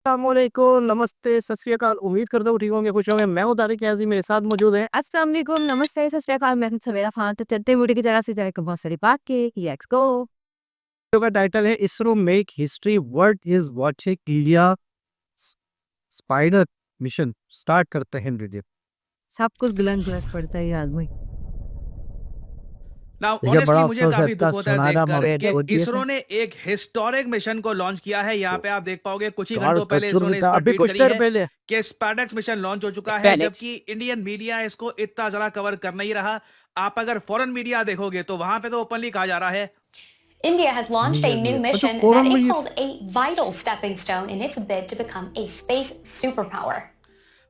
अस्सलामुअलैकुम, नमस्ते, सत श्री अकाल। उम्मीद करता हूँ ठीक होंगे, खुश होंगे। मैं हूँ तारिक याज़ी, मेरे साथ मौजूद हैं। अस्सलाम वालेकुम, नमस्ते, सत श्री अकाल, मैं हूं सवेरा खान। तो चलते बूढ़ी की तरह से जाए को बहुत सारी बात की। Let's go. वीडियो का टाइटल है ISRO make history, what is watching India spider mission. Start करते हैं वीडियो। सब कुछ बुलंद बुलंद पड़ता है ये आदमी। नाउ देखिए, ऑनेस्टली बड़ा मुझे अफसोस है, काफी इतना दुख होता है सुनहरा देखकर मौका कि दिए थे। इसरो ने एक हिस्टोरिक मिशन को लॉन्च किया है। यहाँ पे आप देख पाओगे कुछ ही गाड़ घंटों पहले कचुर इसरो ने इस देता पर अभी ट्वीट कुछ करी देर है पहले। कि स्पैडेक्स मिशन लॉन्च हो चुका है, स्पेलिक्स। जबकि इंडियन मीडिया इसको इतना ज्यादा कवर कर नहीं रहा। आप अगर फॉरेन मीडिया देखोगे तो वहां पे तो ओपनली कहा जा रहा है India has launched a new अच्छा, mission फौरन that में it ये calls a vital stepping stone in its bid to become a space superpower.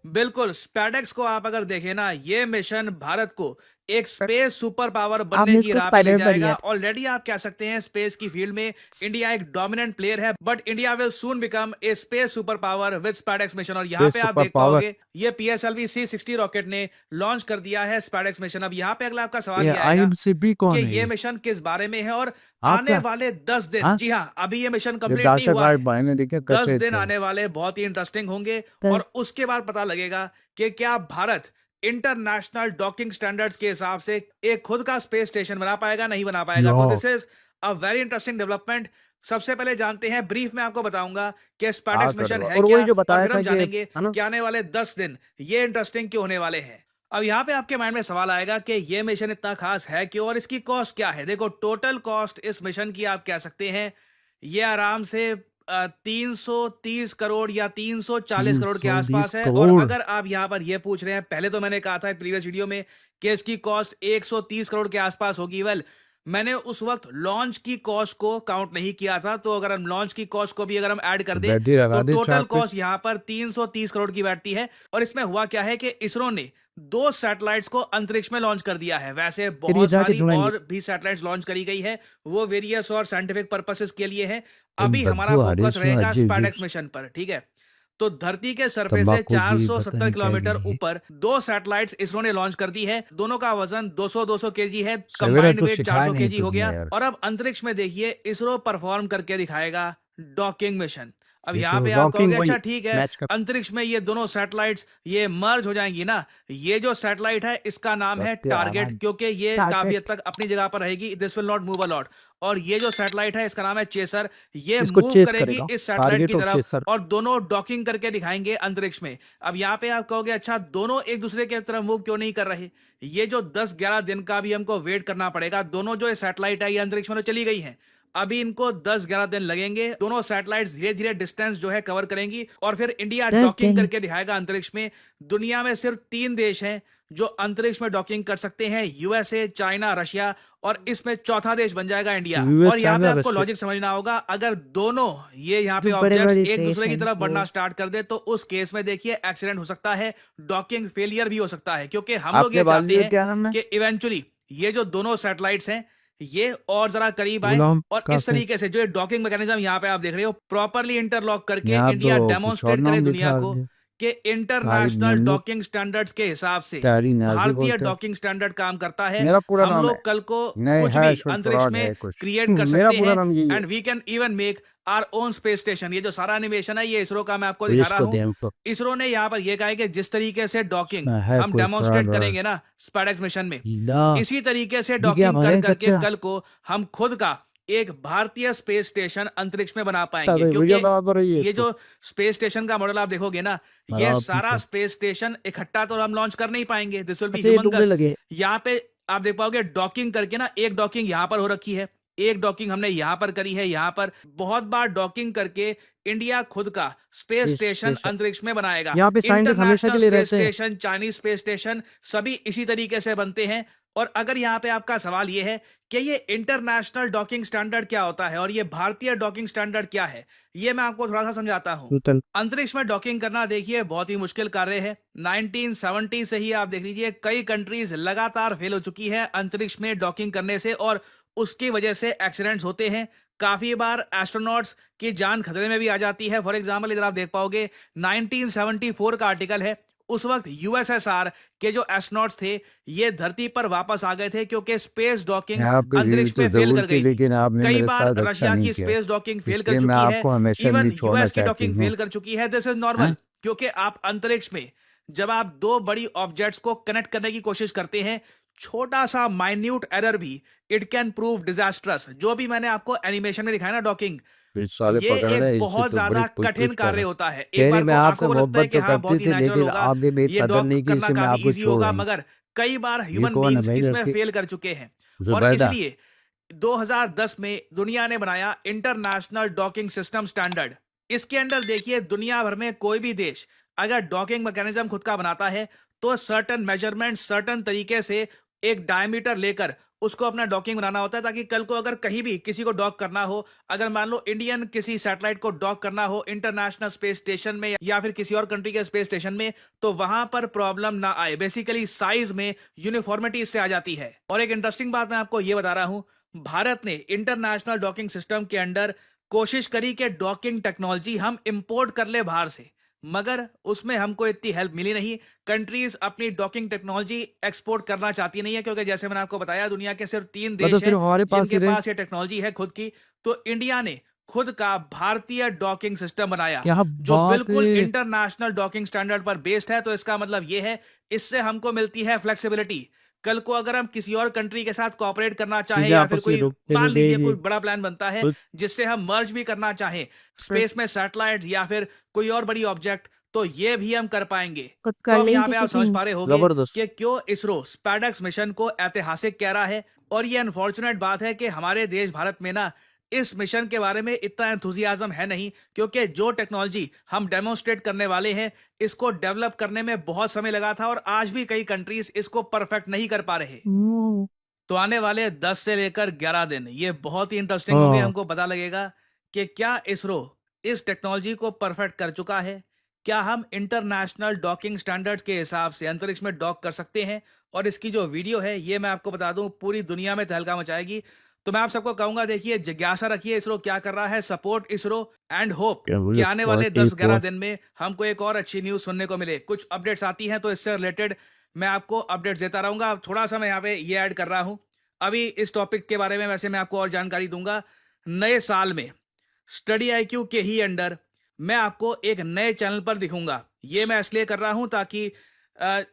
बिल्कुल। स्पैडेक्स को आप अगर देखें ना, ये मिशन भारत को एक स्पेस सुपर पावर बनने आपने की इसको राह पे ले स्पाइडर पर जाएगा। दिया था। ऑलरेडी आप कह सकते हैं स्पेस की फील्ड में इंडिया एक डोमिनेंट प्लेयर है, but India will soon become a space super power with SpaDeX mission. और यहाँ स्पेस पे आप सुपर देख पावर। पाओगे ये PSLV C-60 रॉकेट ने लॉन्च कर दिया है स्पैडेक्स मिशन। अब यहाँ पे अगला आपका सवाल ये ये आएगा IMCB कि कौन है ये ये? मिशन किस बारे में है और आने आपका? वाले 10 दिन, हाँ, जी हाँ, अभी ये मिशन ये कंप्लीट नहीं दाशा हुआ गार्ड है। भाई ने देखे 10 कचरे दिन थे। आने वाले बहुत ही इंटरेस्टिंग होंगे दस। और उसके बाद पता लगेगा कि क्या भारत इंटरनेशनल डॉकिंग स्टैंडर्ड्स के हिसाब से एक खुद का स्पेस स्टेशन बना पाएगा, नहीं बना पाएगा। तो yo, this is a very interesting development. सबसे पहले जानते हैं, ब्रीफ में आपको बताऊंगा कि हाँ स्पैडेक्स मिशन करो। है और वही क्या, जो और बताया फिर था हम कि जानेंगे है ना, कि आने वाले 10 दिन ये इंटरेस्टिंग क्यों होने वाले हैं। अब यहाँ पे आपके माइंड में सवाल आएगा कि ये मिशन इतना खास है क्यों और इसकी कॉस्ट क्या है। देखो, टोटल कॉस्ट इस मिशन की आप कह सकते हैं ये आराम से 330 करोड़ या 340 करोड़ के 320 आसपास है। और करोड़ अगर आप यहां पर ये पूछ रहे हैं, पहले तो मैंने कहा था प्रीवियस वीडियो में कि इसकी कॉस्ट 130 करोड़ के आसपास होगी। वेल, मैंने उस वक्त लॉन्च की कॉस्ट को काउंट नहीं किया था, तो अगर हम लॉन्च की कॉस्ट को भी अगर हम ऐड कर दें बैटरी तो लगा दी टोटल चार पे। कॉस्ट यहां पर 330 करोड़ की बैठती है। और इसमें हुआ क्या है कि इसरो ने 2 सैटेलाइट्स को अंतरिक्ष में लॉन्च कर दिया है। वैसे फिर ये बहुत जाके सारी जुड़ेंगे। और भी सैटेलाइट्स लॉन्च करी गई है, वो वेरियस और साइंटिफिक पर्पसेस के लिए है। अभी हमारा बद्दू फोकस हरीश रहेगा अजीब स्पैडेक्स अजीब मिशन पर, ठीक है। तो धरती के सरफेस से तंबाकू की पता 470 नहीं क्या किलोमीटर गई है। ऊपर 2 सैटेलाइट्स इसरो ने लॉन्च कर दी है। दोनों का वजन 200-200 केजी है, सवेरा कंबाइंड तो वेट सिखाया 400 नहीं केजी हो तुझने गया। यार। और अब अंतरिक्ष में देखिए इसरो परफॉर्म करके दिखाएगा डॉकिंग मिशन। अब ये यहाँ तो पे आप रॉकिंग कहोगे वही अच्छा ठीक है, मैच कर अंतरिक्ष में ये दोनों सैटेलाइट्स ये मर्ज हो जाएंगी ना। ये जो सैटेलाइट है इसका नाम है रखते टारगेट, आवाज क्योंकि ये काफी हद टारगेट। तक अपनी जगह पर रहेगी, this will not move a lot. और ये जो सैटेलाइट है इसका नाम है चेसर, ये इसको मूव चेस करेगी करेगा। इस सैटेलाइट टारगेट की और तरफ चेसर। और दोनों डॉकिंग करके दिखाएंगे अंतरिक्ष में। अब यहाँ पे आप कहोगे अच्छा दोनों एक दूसरे की तरफ मूव क्यों नहीं कर रहे। ये जो 10-11 दिन का भी हमको वेट करना पड़ेगा। दोनों जो सैटेलाइट है ये अंतरिक्ष में तो चली गई हैं, अभी इनको 10-11 दिन लगेंगे। दोनों सैटेलाइट्स धीरे धीरे डिस्टेंस जो है कवर करेंगी और फिर इंडिया 10 डॉकिंग दिन। करके दिखाएगा अंतरिक्ष में। दुनिया में सिर्फ 3 देश हैं जो अंतरिक्ष में डॉकिंग कर सकते हैं, USA, चाइना, रशिया, और इसमें चौथा देश बन जाएगा इंडिया। यूएस और यहाँ पे चाइना आपको रशिया। लॉजिक समझना होगा, अगर दोनों ये यहाँ पे जो बड़े ऑब्जेक्ट्स बड़े एक देश दूसरे की हैं तरफ वो। बढ़ना स्टार्ट कर दे तो उस केस में देखिए एक्सीडेंट हो सकता है, डॉकिंग फेलियर भी हो सकता है। क्योंकि हम लोग आपके ये चाहते वालिद हैं क्या नाम है? कि इवेंचुअली ये जो दोनों सैटेलाइट्स हैं ये और जरा करीब आए गुलाम और इस कासिम। तरीके से जो डॉकिंग मैकेनिज्म यहाँ पे आप देख रहे हो प्रॉपरली इंटरलॉक करके यहाँ इंडिया तो कुछ और डेमोन्स्ट्रेट करे नाम दुनिया लिखा को है। कि Tariq international Mahmood docking standards के हिसाब से तारी नाजी भारतीय बोलते हैं। डॉकिंग स्टैंडर्ड काम करता है। मेरा पूरा हम नाम है लोग कल को नहीं कुछ है भी शुड अंतरिक्ष फ्रॉड में है कुछ। क्रिएट कर मेरा सकते पूरा हैं नाम यही है। And we can even make our own space station. ये जो सारा एनिमेशन है ये इसरो का मैं आपको तो दिखा रहा इसको हूं। दे हमको। इसरो ने यहाँ पर यह कहा है कि जिस तरीके से डॉकिंग इसमें है हम कोई डेमोन्स्ट्रेट फ्रॉड करेंगे ना स्पैडेक्स मिशन में, ला। इसी तरीके से ये क्या डॉकिंग कर भाई करके कच्चा। कल को हम खुद का एक भारतीय स्पेस स्टेशन अंतरिक्ष में बना पाएंगे। वीडियो क्योंकि लगा तो रही है ये तो जो स्पेस स्टेशन का मॉडल आप देखोगे ना, ये खराब सारा पीछे। स्पेस स्टेशन इकट्ठा तो हम लॉन्च कर नहीं पाएंगे, दिस विल बी अच्छा ये डूबने ह्यूमंगस। लगे। यहाँ पे आप देख पाओगे डॉकिंग करके ना, एक डॉकिंग यहाँ पर हो रखी है, एक डॉकिंग हमने यहाँ पर करी है, यहाँ पर बहुत बार डॉकिंग करके इंडिया खुद का स्पेस इस स्टेशन अंतरिक्ष में बनाएगा। यहाँ पे साइंटिस्ट हमेशा के इंटरनेशनल लिए स्पेस रहते हैं। स्टेशन, चाइनीज स्पेस स्टेशन, सभी इसी तरीके से बनते हैं। और अगर यहाँ पे आपका सवाल ये है कि ये इंटरनेशनल डॉकिंग स्टैंडर्ड क्या होता है और ये भारतीय डॉकिंग स्टैंडर्ड क्या है, ये मैं आपको थोड़ा सा समझाता हूँ। टोटल अंतरिक्ष में डॉकिंग करना देखिए बहुत ही मुश्किल कार्य है। 1970 से ही आप देख लीजिए कई कंट्रीज लगातार फेल हो चुकी है अंतरिक्ष में डॉकिंग करने से और उसकी वजह से एक्सीडेंट्स होते हैं। काफी बार एस्ट्रोनॉट्स की जान खतरे में भी आ जाती है। फॉर एग्जांपल इधर आप देख पाओगे 1974 का आर्टिकल है, उस वक्त यूएसएसआर के जो एस्ट्रोनॉट्स थे ये धरती पर वापस आ गए थे क्योंकि स्पेस डॉकिंग आपको ये अंतरिक्ष तो में फेल जरूर कर थी, गई थी। लेकिन आपने कई मेरे बार साथ अच्छा रशिया नहीं की किया, स्पेस डॉकिंग फेल कर इसलिए मैं चुकी है, आपको हमेशा इवन नहीं छोड़ना यूएस की चाहती डॉकिंग हूँ। फेल कर चुकी है। दिस इज हाँ? नॉर्मल, क्योंकि आप अंतरिक्ष में जब आप दो बड़ी ऑब्जेक्ट्स को कनेक्ट करने की कोशिश करते हैं, छोटा सा माइन्यूट एरर भी इट कैन प्रूव डिजास्ट्रस। जो भी मैंने आपको एनिमेशन में दिखाया ना डॉकिंग, फिर साले ये पकड़ एक रहे, इससे बहुत तो बड़ी ज्यादा पूछ कठिन पूछ कर कार्य रहा। होता है। एक कह रही बार मैं को आपसे आंखों को लगता है मोहब्बत कि तो हाँ करती बहुत ही थी, नेचुरल लेकिन होगा, आपने मेरी ये कदर डॉक नहीं की, करना इसलिए मैं काफी आपको इजी छोड़ होगा, रही हूँ। मगर कई बार ये ह्यूमन कौन है बीइंग्स भाई इसमें लड़की? फेल कर चुके हैं। और जुबैदा। इसलिए 2010 में दुनिया ने बनाया इंटरनेशनल डॉकिंग सिस्टम स्टैंडर्ड। इसके अंदर देखिए दुनिया भर में कोई भी देश अगर डॉकिंग मैकेनिज्म खुद का बनाता है तो सर्टन मेजरमेंट, सर्टन तरीके से एक डायमीटर लेकर उसको अपना डॉकिंग बनाना होता है, ताकि कल को अगर कहीं भी किसी को डॉक करना हो, अगर मान लो इंडियन किसी सैटेलाइट को डॉक करना हो इंटरनेशनल स्पेस स्टेशन में या फिर किसी और कंट्री के स्पेस स्टेशन में, तो वहां पर प्रॉब्लम ना आए। बेसिकली साइज में यूनिफॉर्मिटी इससे आ जाती है। और एक इंटरेस्टिंग बात मैं आपको ये बता रहा हूं, भारत ने इंटरनेशनल डॉकिंग सिस्टम के अंडर कोशिश करी कि डॉकिंग टेक्नोलॉजी हम इंपोर्ट कर ले बाहर से, मगर उसमें हमको इतनी हेल्प मिली नहीं। कंट्रीज अपनी डॉकिंग टेक्नोलॉजी एक्सपोर्ट करना चाहती नहीं है, क्योंकि जैसे मैंने आपको बताया दुनिया के सिर्फ 3 मतलब देश हैं सिर्फ हमारे पास ही जिनके रहे। पास ये टेक्नोलॉजी है खुद की। तो इंडिया ने खुद का भारतीय डॉकिंग सिस्टम बनाया क्या जो बात बिल्कुल है। इंटरनेशनल डॉकिंग स्टैंडर्ड पर बेस्ड है। तो इसका मतलब ये है, इससे हमको मिलती है फ्लेक्सिबिलिटी। कल को अगर हम किसी और कंट्री के साथ कोऑपरेट करना चाहें चीजें या फिर आपस में कोई रुकते मान नहीं लीजिए देगी। कोई बड़ा प्लान बनता है कुछ जिससे हम मर्ज भी करना चाहें स्पेस में सैटेलाइट्स या फिर कोई और बड़ी ऑब्जेक्ट, तो ये भी हम कर पाएंगे। खुद तो कर अब लें यहाँ पे किसी आप समझ की। पा रहे होंगे जबरदस्त। कि क्यों इसरो स्पैडेक्स मिशन को ऐतिहासिक कह रहा है। और ये अनफॉर्चुनेट बात है कि हमारे देश भारत में ना इस मिशन के बारे में इतना एंथुजियाज्म है नहीं, क्योंकि जो टेक्नोलॉजी हम डेमोन्स्ट्रेट करने वाले हैं इसको डेवलप करने में बहुत समय लगा था और आज भी कई कंट्रीज इसको परफेक्ट नहीं कर पा रहे। तो आने वाले 10 से लेकर 11 दिन ये बहुत ही इंटरेस्टिंग होंगे। हाँ। हमको पता लगेगा कि क्या इसरो इस टेक्नोलॉजी को परफेक्ट कर चुका है, क्या हम इंटरनेशनल डॉकिंग स्टैंडर्ड्स के हिसाब से अंतरिक्ष में डॉक कर सकते हैं। और इसकी जो वीडियो है ये मैं आपको बता दूं पूरी दुनिया में तहलका मचाएगी। तो मैं आप सबको कहूंगा, देखिए जिज्ञासा रखिए इसरो क्या कर रहा है, सपोर्ट इसरो एंड होप क्या कि बोले? आने वाले 40 10-11 दिन में हमको एक और अच्छी न्यूज सुनने को मिले। कुछ अपडेट्स आती हैं तो इससे रिलेटेड मैं आपको अपडेट्स देता रहूंगा। अब थोड़ा सा मैं यहाँ पे ये ऐड कर रहा हूँ अभी इस टॉपिक के बारे में, वैसे मैं आपको और जानकारी दूंगा। नए साल में स्टडी आईक्यू के ही अंडर मैं आपको एक नए चैनल पर दिखूंगा। ये मैं इसलिए कर रहा हूं ताकि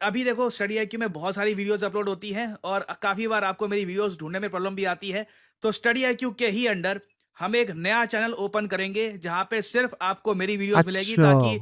अभी देखो स्टडी आईक्यू में बहुत सारी वीडियोस अपलोड होती हैं और काफ़ी बार आपको मेरी वीडियोस ढूंढने में प्रॉब्लम भी आती है। तो स्टडी आईक्यू के ही अंडर हम एक नया चैनल ओपन करेंगे जहां पे सिर्फ आपको मेरी वीडियोस मिलेगी, अच्छा। ताकि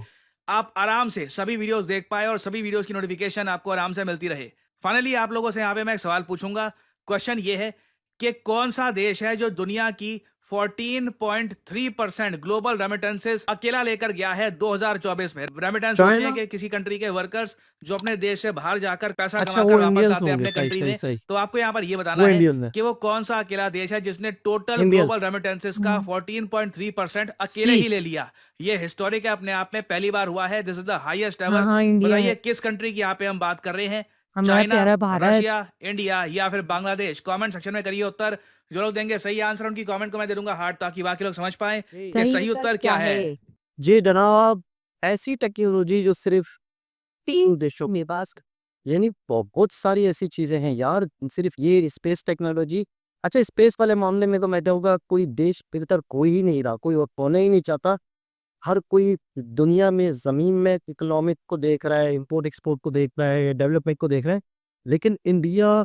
आप आराम से सभी वीडियोस देख पाए और सभी वीडियोस की नोटिफिकेशन आपको आराम से मिलती रहे। फाइनली आप लोगों से यहाँ पे मैं एक सवाल पूछूंगा। क्वेश्चन ये है कि कौन सा देश है जो दुनिया की 14.3% ग्लोबल रेमिटेंसेस अकेला लेकर गया है 2024 में। रेमिटेंस होते हैं कि किसी कंट्री के वर्कर्स जो अपने देश से बाहर जाकर पैसा अच्छा, कमाकर वो वापस इंडियंस लाते हैं होंगे। अपने सही कंट्री सही में। सही। तो आपको यहाँ पर ये बताना वो है इंडियन है। कि वो कौन सा अकेला देश है जिसने टोटल इंडियंस। ग्लोबल रेमिटेंसेस का 14.3% अकेले सी। ही ले लिया। ये हिस्टोरिक है, अपने आप में पहली बार हुआ है। This is the highest ever. हाँ, इंडिया बताइए है। किस कंट्री की यहाँ पे हम बात कर रहे हैं, हमारा चाइना, प्यारा भारत। रशिया, इंडिया या फिर बांग्लादेश। कमेंट सेक्शन में करिए उत्तर। जो लोग देंगे सही आंसर उनकी कमेंट को मैं दे दूंगा हार्ट, ताकि बाकी लोग समझ पाए कि सही उत्तर क्या है। जी जनाब, ऐसी टेक्नोलॉजी जो सिर्फ 3 देशों में पास, यानी बहुत सारी ऐसी चीजें हैं यार। सिर्फ ये स्पेस टेक्नोलॉजी। अच्छा, स्पेस वाले मामले में तो मैं कहूँगा कोई देश बेहतर कोई ही नहीं रहा, कोई और होना ही नहीं चाहता। हर कोई दुनिया में जमीन में इकोनॉमिक को देख रहा है, इंपोर्ट एक्सपोर्ट को देख रहा है, डेवलपमेंट को देख रहा है। लेकिन इंडिया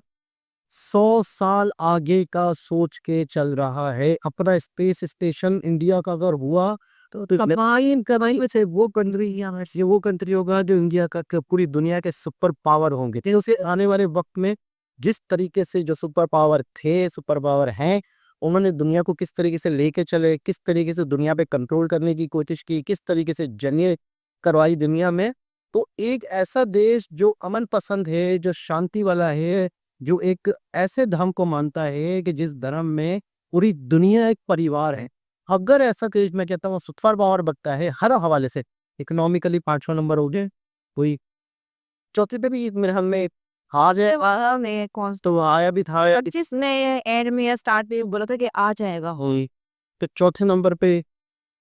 100 साल आगे का सोच के चल रहा है। अपना स्पेस स्टेशन इंडिया का अगर हुआ तो कमाई में से वो कंट्री होगा जो इंडिया का पूरी दुनिया के सुपर पावर होंगे। तो उसे आने वाले वक्त में जिस तरीके से जो सुपर पावर थे, सुपर पावर हैं, उन्होंने दुनिया को किस तरीके से लेके चले, किस तरीके से दुनिया पे कंट्रोल करने की कोशिश की, किस तरीके से जंगें करवाई दुनिया में। तो एक ऐसा देश जो अमन पसंद है, जो शांति वाला है, जो एक ऐसे धर्म को मानता है कि जिस धर्म में पूरी दुनिया एक परिवार है, अगर ऐसा देश मैं कहता हूँ सुपर पावर बनता है हर हवाले से, इकोनॉमिकली 5वां नंबर हो गए, कोई चौथे पे भी मेरे ख्याल में आ जाए। तो आया भी था यार। जिसने एंड में या स्टार्ट पे बोला था कि आ जाएगा। तो चौथे नंबर पे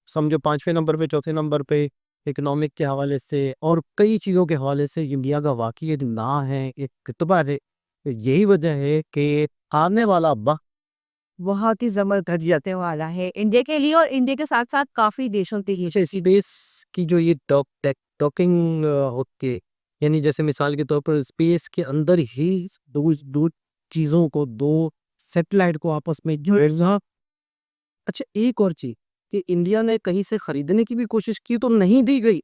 समझो, 5वें नंबर पे, चौथे नंबर पे इकोनॉमिक के हवाले से और कई चीज़ों के हवाले से इंडिया का वाकई एक ना है, एक कितबा है। यही वजह है कि आने वाला वक्त बहुत ही ज़बरदस्त जाने वाला है इंडिया के लिए और इंडिया के साथ-साथ काफ़ी देशों के लिए। जैसे स्पेस की जो ये टॉकिंग होती है, यानी जैसे मिसाल के तौर पर स्पेस के अंदर ही दो दो चीज़ों को, दो सैटेलाइट को आपस में जोड़ना। अच्छा, एक और चीज़ कि इंडिया ने कहीं से खरीदने की भी कोशिश की तो नहीं दी गई।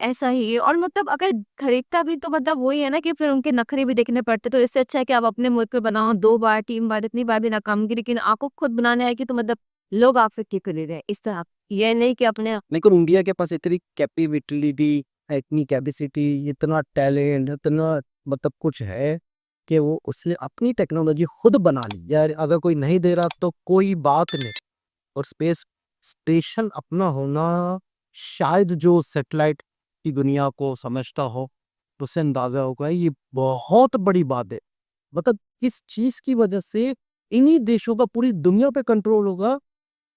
ऐसा ही है और मतलब अगर खरीदता भी तो मतलब वही है ना कि फिर उनके नखरे भी देखने पड़ते, तो इससे अच्छा है कि आप अपने मुल्क में बनाओ 2 बार 3 बार इतनी बार भी नाकामगी, लेकिन आपको खुद बनाने आएगी तो मतलब लोग आपसे क्यों खरीदें इस तरह। ये नहीं कि अपने लेकिन इंडिया के पास इतनी कैपेबिलिटी, इतनी कैपेसिटी, इतना टैलेंट, इतना मतलब कुछ है कि वो उसने अपनी टेक्नोलॉजी खुद बना ली। यार अगर कोई नहीं दे रहा तो कोई बात नहीं। और स्पेस स्टेशन अपना होना, शायद जो सैटेलाइट की दुनिया को समझता हो तो उससे अंदाजा होगा ये बहुत बड़ी बात है। मतलब इस चीज की वजह से इन्हीं देशों का पूरी दुनिया पे कंट्रोल होगा।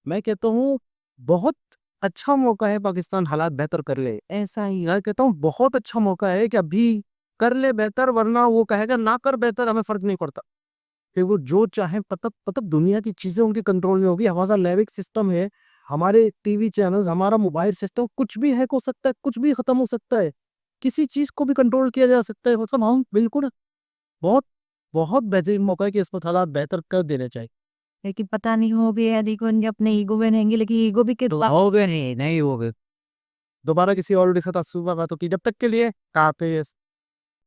मैं कहता हूँ बहुत अच्छा मौका है पाकिस्तान हालात बेहतर कर ले। ऐसा ही मैं कहता हूँ बहुत अच्छा मौका है कि अभी कर ले बेहतर, वरना वो कहेगा ना कर बेहतर, हमें फर्क नहीं पड़ता। फिर वो जो चाहे पता पता दुनिया की चीजें उनके कंट्रोल में होगी। हमारा लैविक सिस्टम है, हमारे टीवी चैनल, हमारा मोबाइल सिस्टम, कुछ भी हैक हो सकता है, कुछ भी खत्म हो सकता है, किसी चीज को भी कंट्रोल किया जा सकता है। मतलब हम बिल्कुल बहुत बहुत बेहतरीन मौका है कि इसमें हालात बेहतर कर देने चाहिए। लेकिन पता नहीं हो भी है देखो इनके अपने ईगो में रहेंगे, लेकिन ईगो भी कितना हो गए नहीं, नहीं हो गए। दोबारा किसी और के साथ सुबह बातों की, जब तक के लिए काफिज।